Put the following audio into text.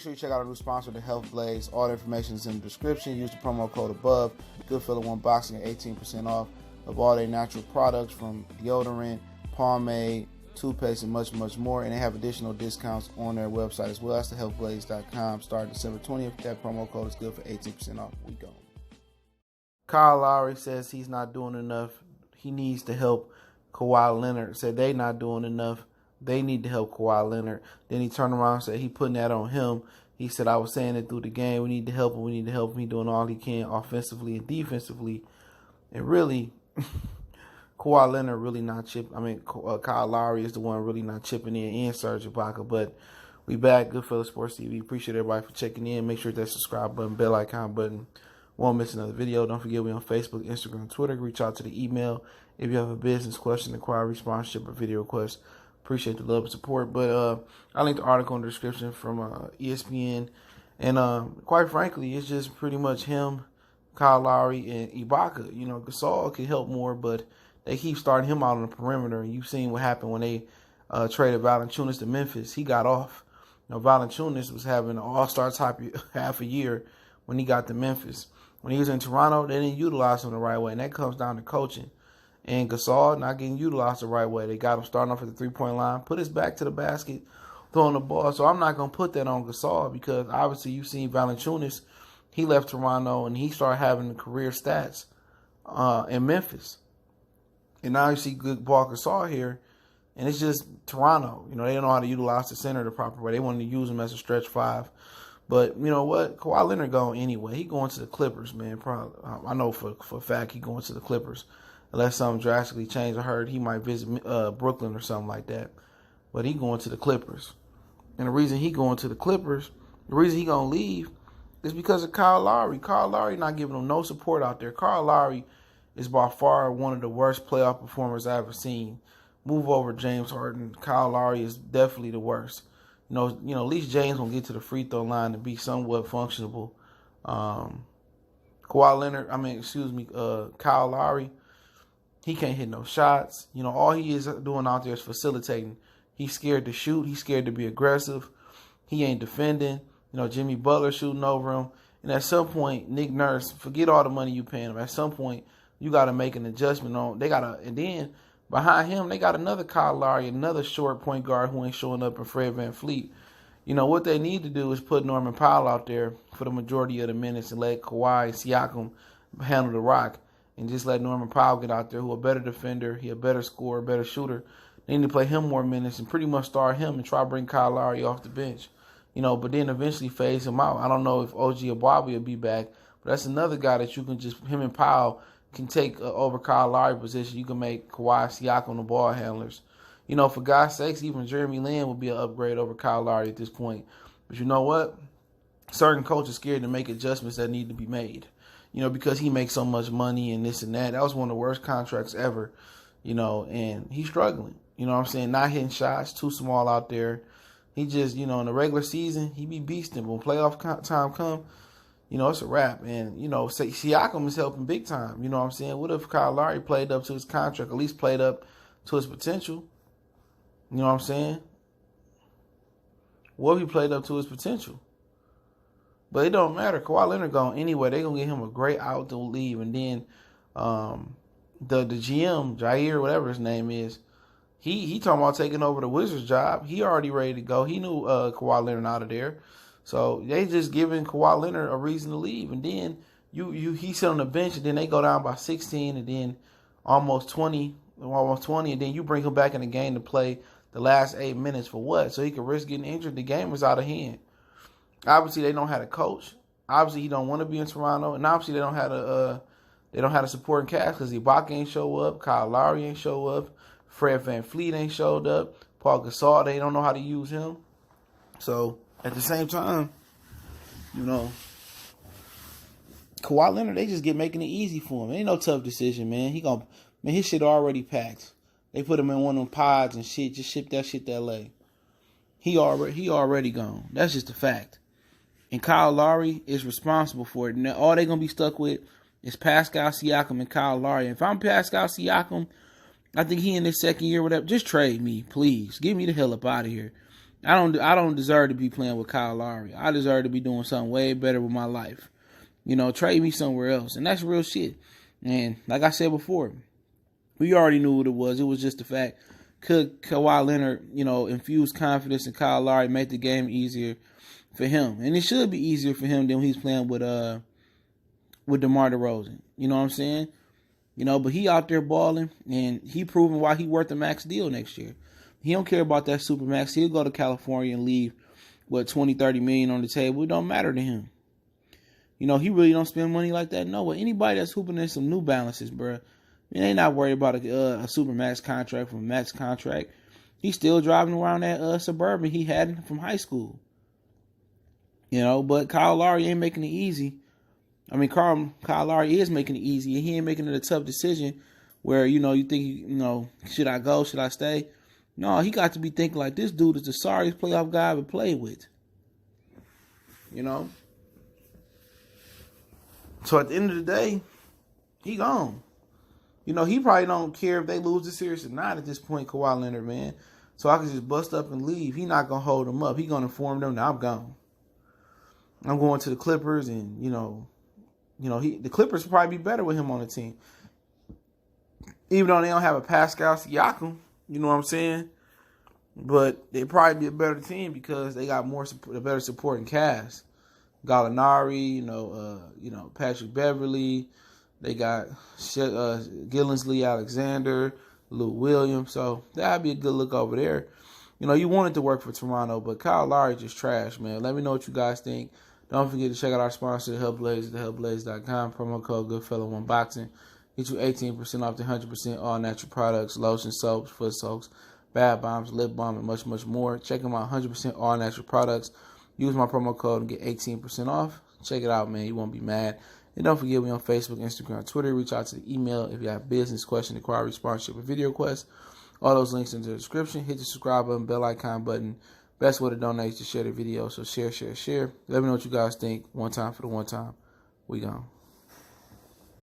sure you check out our new sponsor, The Health Blaze. All the information is in the description. Use the promo code above. Goodfellow One Boxing at 18% off of all their natural products from deodorant, pomade, toothpaste, and much, much more. And they have additional discounts on their website as well. That's thehealthblaze.com. Starting December 20th. That promo code is good for 18% off. We go. Kyle Lowry says he's not doing enough. He needs to help Kawhi Leonard. Said they not doing enough. They need to help Kawhi Leonard. Then he turned around and said he putting that on him. He said, I was saying it through the game. We need to help him. We need to help him. He doing all he can offensively and defensively. And really, Kawhi Leonard really not chipping. Kyle Lowry is the one really not chipping in Serge Ibaka. But we back. Goodfellow Sports TV. Appreciate everybody for checking in. Make sure that subscribe button, bell icon button. Won't miss another video. Don't forget we on Facebook, Instagram, Twitter. Reach out to the email if you have a business question, inquiry, sponsorship, or video request. Appreciate the love and support. But I linked the article in the description from ESPN. And quite frankly, it's just pretty much him, Kyle Lowry, and Ibaka. You know, Gasol could help more, but they keep starting him out on the perimeter. And you've seen what happened when they traded Valanciunas to Memphis. He got off. You know, Valanciunas was having an all-star type half a year when he got to Memphis. When he was in Toronto, they didn't utilize him the right way, and that comes down to coaching. And Gasol not getting utilized the right way. They got him starting off at the three-point line, put his back to the basket, throwing the ball. So I'm not going to put that on Gasol because obviously you've seen Valanciunas. He left Toronto, and he started having career stats in Memphis. And now you see good ball Gasol here, and it's just Toronto. You know, they don't know how to utilize the center the proper way. They wanted to use him as a stretch five. But you know what? Kawhi Leonard going anyway. He going to the Clippers, man. Probably, I know for a fact he going to the Clippers. Unless something drastically changed. I heard he might visit Brooklyn or something like that. But he going to the Clippers. And the reason he going to the Clippers, the reason he going to leave is because of Kyle Lowry. Kyle Lowry not giving him no support out there. Kyle Lowry is by far one of the worst playoff performers I've ever seen. Move over James Harden. Kyle Lowry is definitely the worst. You know, at least James gonna get to the free throw line and be somewhat functionable. Kyle Lowry, he can't hit no shots. You know, all he is doing out there is facilitating. He's scared to shoot. He's scared to be aggressive. He ain't defending. You know, Jimmy Butler shooting over him. And at some point, Nick Nurse, forget all the money you paying him. At some point, you got to make an adjustment on. And then behind him, they got another Kyle Lowry, another short point guard who ain't showing up, in Fred VanVleet. You know, what they need to do is put Norman Powell out there for the majority of the minutes and let Kawhi and Siakam handle the rock. And just let Norman Powell get out there, who a better defender, he a better scorer, better shooter. They need to play him more minutes and pretty much start him and try to bring Kyle Lowry off the bench. You know, but then eventually phase him out. I don't know if OG Ababi will be back, but that's another guy that you can just, him and Powell can take over Kyle Lowry position. You can make Kawhi, Siakam the ball handlers. You know, for God's sakes, even Jeremy Lin would be an upgrade over Kyle Lowry at this point. But you know what? Certain coaches are scared to make adjustments that need to be made. You know, because he makes so much money and this and that. That was one of the worst contracts ever, you know, and he's struggling. You know what I'm saying? Not hitting shots, too small out there. He just, you know, in the regular season, he be beasting. When playoff time come, you know, it's a wrap. And, you know, Siakam is helping big time. You know what I'm saying? What if Kyle Lowry played up to his contract, at least played up to his potential? You know what I'm saying? What if he played up to his potential? But it don't matter. Kawhi Leonard gone anyway. They're going to get him a great outdoor leave. And then the GM, Jair, whatever his name is, he talking about taking over the Wizards job. He already ready to go. He knew Kawhi Leonard out of there. So they just giving Kawhi Leonard a reason to leave. And then he sit on the bench, and then they go down by 16 and then almost 20. And then you bring him back in the game to play the last 8 minutes for what? So he could risk getting injured. The game was out of hand. Obviously, they don't have a coach. Obviously, he don't want to be in Toronto, and obviously, they don't have a supporting cast because Ibaka ain't show up, Kyle Lowry ain't show up, Fred VanVleet ain't showed up, Paul Gasol, they don't know how to use him. So at the same time, you know, Kawhi Leonard, they just making it easy for him. Ain't no tough decision, man. His shit already packed. They put him in one of them pods and shit. Just ship that shit to LA. He already gone. That's just a fact. And Kyle Lowry is responsible for it. Now, all they're going to be stuck with is Pascal Siakam and Kyle Lowry. If I'm Pascal Siakam, I think he in his second year, whatever, just trade me, please. Get me the hell up out of here. I don't deserve to be playing with Kyle Lowry. I deserve to be doing something way better with my life. Trade me somewhere else. And that's real shit. And like I said before, we already knew what it was. It was just the fact, could Kawhi Leonard, infuse confidence in Kyle Lowry, make the game easier for him? And it should be easier for him than when he's playing with DeMar DeRozan. You know what I'm saying? But he out there balling, and he proving why he worth a max deal next year. He don't care about that super max. He'll go to California and leave, 20, 30 million on the table. It don't matter to him. He really don't spend money like that. No, anybody that's hooping in some New Balances, bro, they not worried about a super max contract from a max contract. He's still driving around that Suburban he had from high school. But Kyle Lowry ain't making it easy. I mean, Kyle Lowry is making it easy, and he ain't making it a tough decision where, you think, should I go? Should I stay? No, he got to be thinking like, this dude is the sorriest playoff guy I ever played with. So at the end of the day, he gone. He probably don't care if they lose the series or not at this point, Kawhi Leonard, man. So I can just bust up and leave. He not going to hold them up. He going to inform them that I'm gone. I'm going to the Clippers, and, the Clippers will probably be better with him on the team. Even though they don't have a Pascal Siakam, you know what I'm saying? But they probably be a better team because they got a better supporting cast. Gallinari, Patrick Beverly. They got Gillensley Alexander, Lou Williams. So that'd be a good look over there. You wanted to work for Toronto, but Kyle Lowry just trash, man. Let me know what you guys think. Don't forget to check out our sponsor, Hellblaze, thehellblaze.com. Promo code Goodfellow1Boxing. Get you 18% off the 100% all natural products, lotion, soaps, foot soaks, bath bombs, lip balm, and much, much more. Check them out, 100% all natural products. Use my promo code and get 18% off. Check it out, man. You won't be mad. And don't forget, we on Facebook, Instagram, Twitter. Reach out to the email if you have business, question, inquiry, sponsorship, or video requests. All those links in the description. Hit the subscribe button, bell icon button. Best way to donate is to share the video. So share. Let me know what you guys think. One time for the one time. We gone.